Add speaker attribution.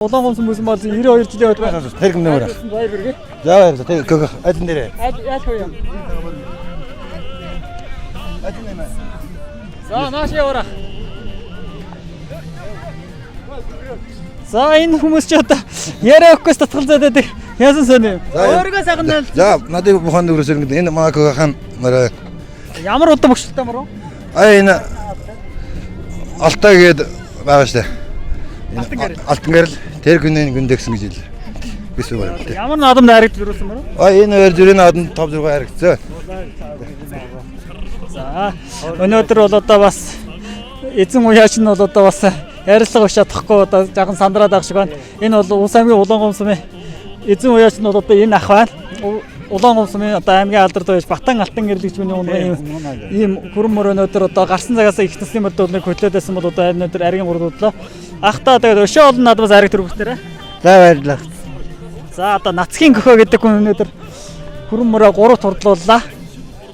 Speaker 1: Улаан гомсон хүмүүс бол 92 жилийн хойд
Speaker 2: байна. Тэр юм нэмэр.
Speaker 1: Баяр хүргэе.
Speaker 2: За баяр. Тэр адин нэрээ.
Speaker 1: Яаж хөө юм.
Speaker 2: Адин нэмэр.
Speaker 1: За нааш яваарах. За энэ хүмүүс ч одоо яриа өгөхөөс татгалзаад байдаг. Яасан сони. Өөрийгөө сайхан нэл.
Speaker 2: За надад бухан дөрөс ингэ энэ маак хан мараа.
Speaker 1: Ямар удаа богшилтай мөрөө?
Speaker 2: Энэ Алтай гээд байгаа штэ. Алтан гэрэл тэр гүнэн гүндэгсэн гэж хэл. Бис үү.
Speaker 1: Ямар надам найрагд вирус мөрөө?
Speaker 2: Энэ өөр зүрийн надад 5 6 харагдсан.
Speaker 1: За өнөөдөр бол одоо бас эзэн уяач нь бол одоо бас ярилцлага өгч чадахгүй одоо жаахан сандраад байгаа шиг байна. Энэ бол Улс аймгийн Улаан гомсмын эзэн уяач нь бол одоо энэ ах байна. Улаан гомсмын одоо аймгийн алдарт байж Батан алтан гэрлэгч миний ийм хүрэн мөр өнөөдөр одоо гарсан цагаас их насны мөрдөөднийг хөтлөөд байсан бол одоо өнөөдөр аргийн урагдлаа. Ахтаа тэгээд өшөө олон надаас ариг төрөвчтөрэ.
Speaker 2: За баярлалаа.
Speaker 1: За одоо нацгийн гөхөө гэдэг хүн өнөөдөр хүрэн мөрөө 3 турдлууллаа.